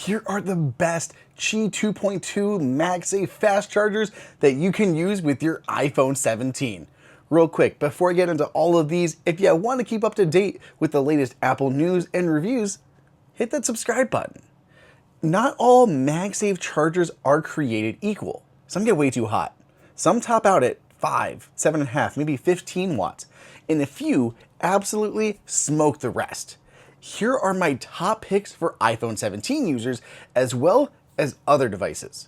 here are the best Qi2.2 MagSafe fast chargers that you can use with your iPhone 17. Real quick, before I get into all of these, if you want to keep up to date with the latest Apple news and reviews, hit that subscribe button. Not all MagSafe chargers are created equal. Some get way too hot. Some top out at 5, 7.5, maybe 15 watts, and a few absolutely smoke the rest. Here are my top picks for iPhone 17 users as well as other devices.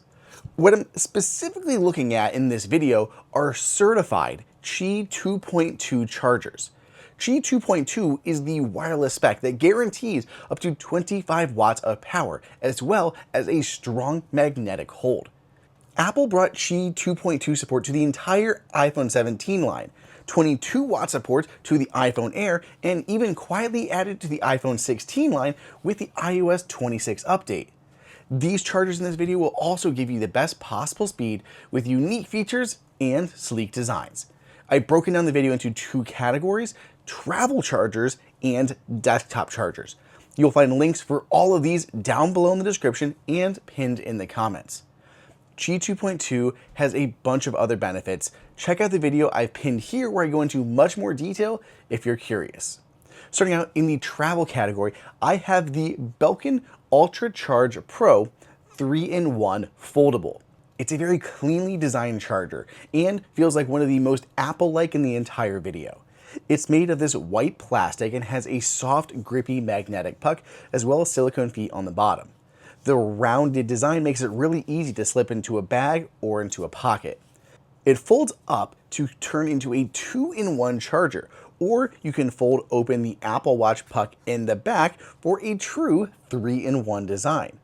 What I'm specifically looking at in this video are certified Qi2.2 chargers. Qi2.2 is the wireless spec that guarantees up to 25 watts of power as well as a strong magnetic hold. Apple brought Qi2.2 support to the entire iPhone 17 line, 22 watt support to the iPhone Air, and even quietly added to the iPhone 16 line with the iOS 26 update. These chargers in this video will also give you the best possible speed with unique features and sleek designs. I've broken down the video into two categories: travel chargers and desktop chargers. You'll find links for all of these down below in the description and pinned in the comments. Qi2.2 has a bunch of other benefits. Check out the video I've pinned here where I go into much more detail if you're curious. Starting out in the travel category, I have the Belkin UltraCharge Pro 3-in-1 foldable. It's a very cleanly designed charger and feels like one of the most Apple-like in the entire video. It's made of this white plastic and has a soft, grippy magnetic puck as well as silicone feet on the bottom. The rounded design makes it really easy to slip into a bag or into a pocket. It folds up to turn into a 2-in-1 charger, or you can fold open the Apple Watch puck in the back for a true 3-in-1 design.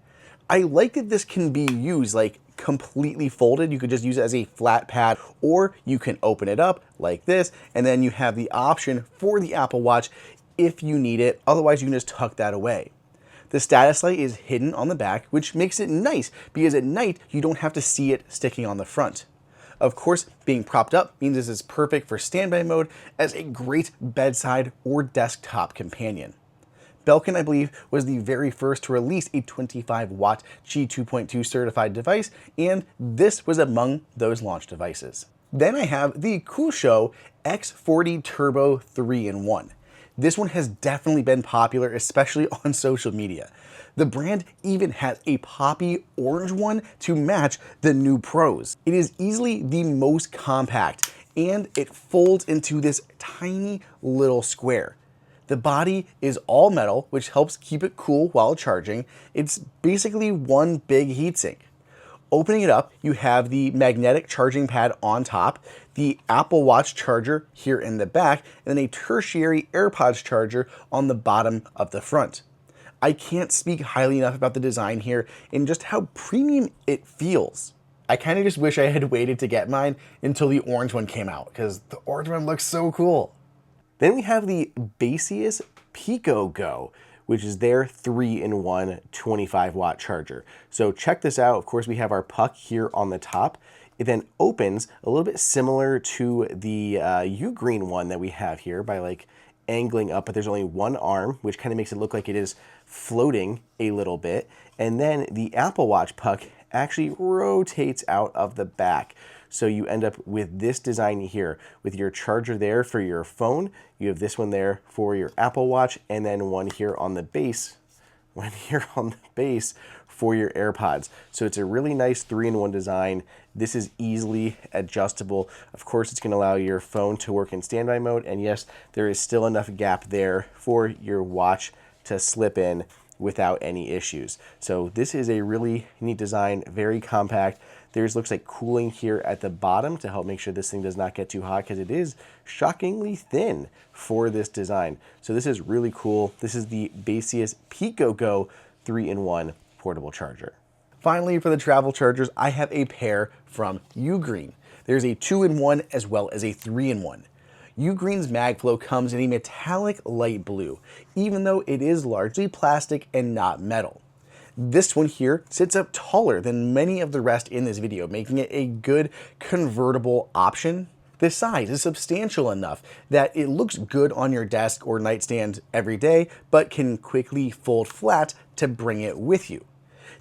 I like that this can be used like completely folded. You could just use it as a flat pad, or you can open it up like this, and then you have the option for the Apple Watch if you need it. Otherwise, you can just tuck that away. The status light is hidden on the back, which makes it nice because at night you don't have to see it sticking on the front. Of course, being propped up means this is perfect for standby mode as a great bedside or desktop companion. Belkin, I believe, was the very first to release a 25-watt Qi2.2 certified device, and this was among those launch devices. Then I have the Kuxiu X40 Turbo 3-in-1. This one has definitely been popular, especially on social media. The brand even has a poppy orange one to match the new Pros. It is easily the most compact, and it folds into this tiny little square. The body is all metal, which helps keep it cool while charging. It's basically one big heatsink. Opening it up, you have the magnetic charging pad on top, the Apple Watch charger here in the back, and then a tertiary AirPods charger on the bottom of the front. I can't speak highly enough about the design here and just how premium it feels. I kind of just wish I had waited to get mine until the orange one came out, because the orange one looks so cool. Then we have the Baseus PicoGO, which is their 3-in-1 25-watt charger. So check this out. Of course, we have our puck here on the top. It then opens a little bit similar to the Ugreen one that we have here by like angling up, but there's only one arm, which kind of makes it look like it is floating a little bit. And then the Apple Watch puck actually rotates out of the back. So you end up with this design here with your charger there for your phone. You have this one there for your Apple Watch, and then one here on the base, for your AirPods. So it's a really nice 3-in-1 design. This is easily adjustable. Of course, it's going to allow your phone to work in standby mode. And yes, there is still enough gap there for your watch to slip in without any issues. So this is a really neat design, very compact. There's looks like cooling here at the bottom to help make sure this thing does not get too hot, because it is shockingly thin for this design. So this is really cool. This is the Baseus PicoGO 3-in-1 portable charger. Finally, for the travel chargers, I have a pair from Ugreen. There's a 2-in-1 as well as a 3-in-1. Ugreen's MagFlow comes in a metallic light blue, even though it is largely plastic and not metal. This one here sits up taller than many of the rest in this video, making it a good convertible option. The size is substantial enough that it looks good on your desk or nightstand every day, but can quickly fold flat to bring it with you.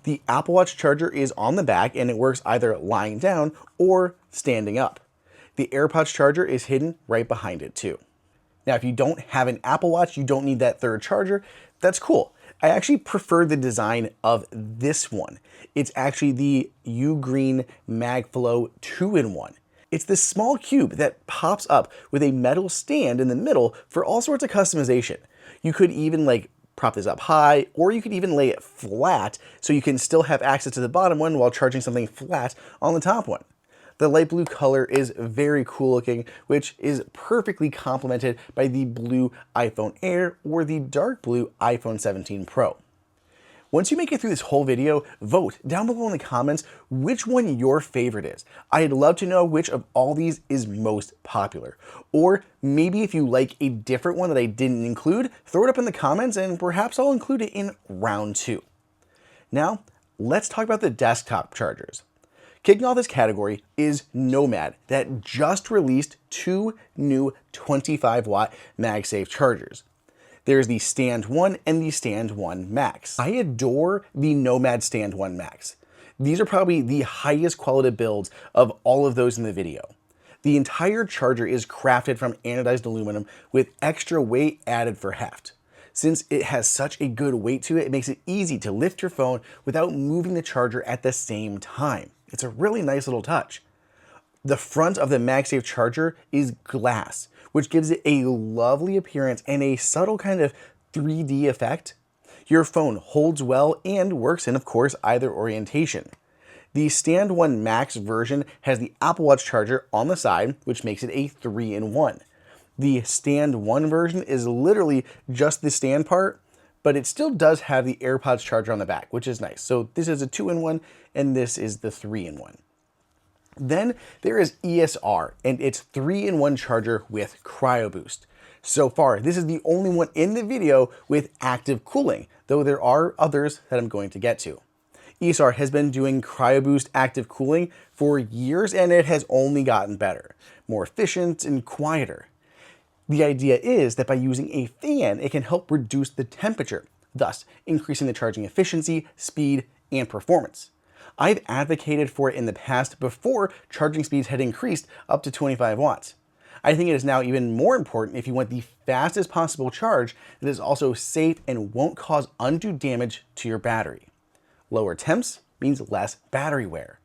The Apple Watch charger is on the back and it works either lying down or standing up. The AirPods charger is hidden right behind it too. Now, if you don't have an Apple Watch, you don't need that third charger. That's cool. I actually prefer the design of this one. It's actually the Ugreen MagFlow 2-in-1. It's this small cube that pops up with a metal stand in the middle for all sorts of customization. You could even like prop this up high, or you could even lay it flat so you can still have access to the bottom one while charging something flat on the top one. The light blue color is very cool looking, which is perfectly complemented by the blue iPhone Air or the dark blue iPhone 17 Pro. Once you make it through this whole video, vote down below in the comments which one your favorite is. I'd love to know which of all these is most popular. Or maybe if you like a different one that I didn't include, throw it up in the comments and perhaps I'll include it in round 2. Now, let's talk about the desktop chargers. Kicking off this category is Nomad that just released 2 new 25-watt MagSafe chargers. There's the Stand 1 and the Stand 1 Max. I adore the Nomad Stand 1 Max. These are probably the highest quality builds of all of those in the video. The entire charger is crafted from anodized aluminum with extra weight added for heft. Since it has such a good weight to it, it makes it easy to lift your phone without moving the charger at the same time. It's a really nice little touch. The front of the MagSafe charger is glass, which gives it a lovely appearance and a subtle kind of 3D effect. Your phone holds well and works in, of course, either orientation. The Stand 1 Max version has the Apple Watch charger on the side, which makes it a 3-in-1. The Stand 1 version is literally just the stand part, but it still does have the AirPods charger on the back, which is nice. So this is a 2-in-1 and this is the 3-in-1. Then there is ESR and its 3-in-1 charger with CryoBoost. So far, this is the only one in the video with active cooling, though there are others that I'm going to get to. ESR has been doing CryoBoost active cooling for years and it has only gotten better, more efficient and quieter. The idea is that by using a fan, it can help reduce the temperature, thus increasing the charging efficiency, speed, and performance. I've advocated for it in the past before charging speeds had increased up to 25 watts. I think it is now even more important if you want the fastest possible charge that is also safe and won't cause undue damage to your battery. Lower temps means less battery wear.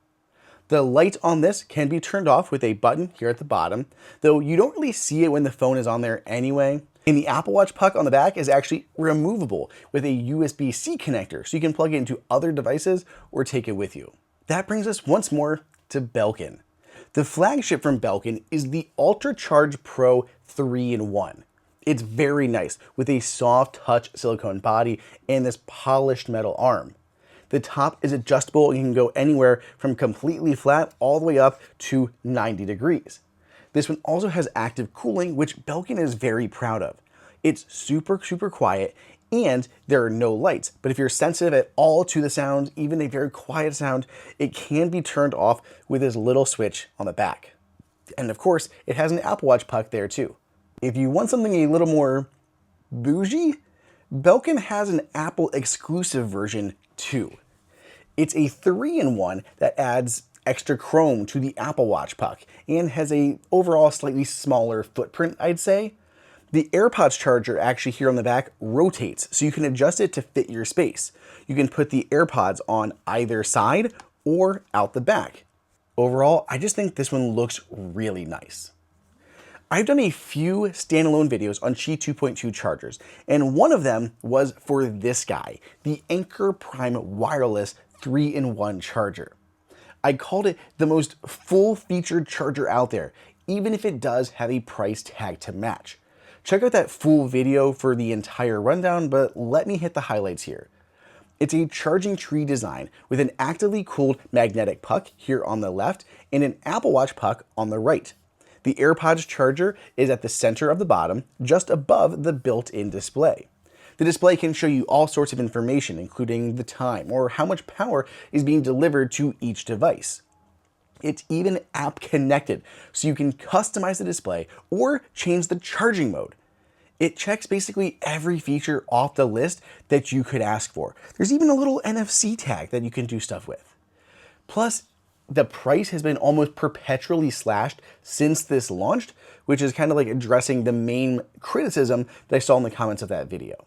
The light on this can be turned off with a button here at the bottom, though you don't really see it when the phone is on there anyway. And the Apple Watch puck on the back is actually removable with a USB-C connector, so you can plug it into other devices or take it with you. That brings us once more to Belkin. The flagship from Belkin is the UltraCharge Pro 3-in-1. It's very nice with a soft touch silicone body and this polished metal arm. The top is adjustable and you can go anywhere from completely flat all the way up to 90 degrees. This one also has active cooling, which Belkin is very proud of. It's super quiet and there are no lights, but if you're sensitive at all to the sound, even a very quiet sound, it can be turned off with this little switch on the back. And of course, it has an Apple Watch puck there too. If you want something a little more bougie, Belkin has an Apple exclusive version too. It's a 3-in-1 that adds extra chrome to the Apple Watch puck and has a overall slightly smaller footprint, I'd say. The AirPods charger actually here on the back rotates, so you can adjust it to fit your space. You can put the AirPods on either side or out the back. Overall, I just think this one looks really nice. I've done a few standalone videos on Qi2.2 chargers, and one of them was for this guy, the Anker Prime Wireless 3-in-1 charger. I called it the most full-featured charger out there, even if it does have a price tag to match. Check out that full video for the entire rundown, but let me hit the highlights here. It's a charging tree design with an actively cooled magnetic puck here on the left and an Apple Watch puck on the right. The AirPods charger is at the center of the bottom, just above the built-in display. The display can show you all sorts of information, including the time or how much power is being delivered to each device. It's even app connected, so you can customize the display or change the charging mode. It checks basically every feature off the list that you could ask for. There's even a little NFC tag that you can do stuff with. Plus, the price has been almost perpetually slashed since this launched, which is kind of like addressing the main criticism that I saw in the comments of that video.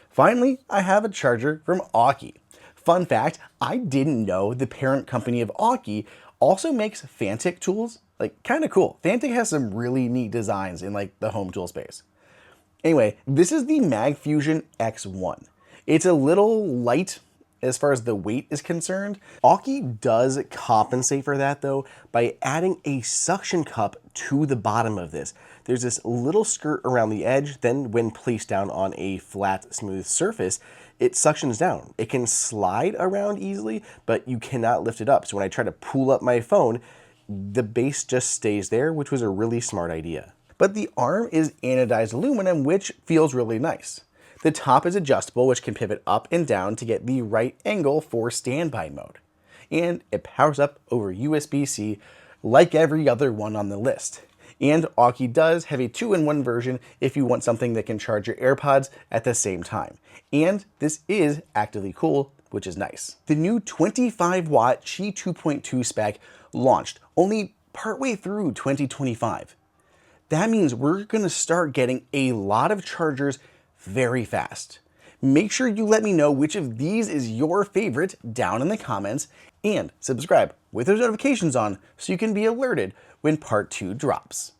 Finally, I have a charger from Aukey. Fun fact, I didn't know the parent company of Aukey also makes Fantic tools. Like, kind of cool. Fantic has some really neat designs in like the home tool space. Anyway, this is the MagFusion X1. It's a little light as far as the weight is concerned. Aukey does compensate for that though by adding a suction cup to the bottom of this. There's this little skirt around the edge, then when placed down on a flat, smooth surface, it suctions down. It can slide around easily, but you cannot lift it up. So when I try to pull up my phone, the base just stays there, which was a really smart idea. But the arm is anodized aluminum, which feels really nice. The top is adjustable, which can pivot up and down to get the right angle for standby mode. And it powers up over USB-C like every other one on the list. And Aukey does have a 2-in-1 version if you want something that can charge your AirPods at the same time. And this is actively cool, which is nice. The new 25-watt Qi2.2 spec launched only partway through 2025. That means we're gonna start getting a lot of chargers very fast. Make sure you let me know which of these is your favorite down in the comments, and subscribe with those notifications on so you can be alerted when part 2 drops.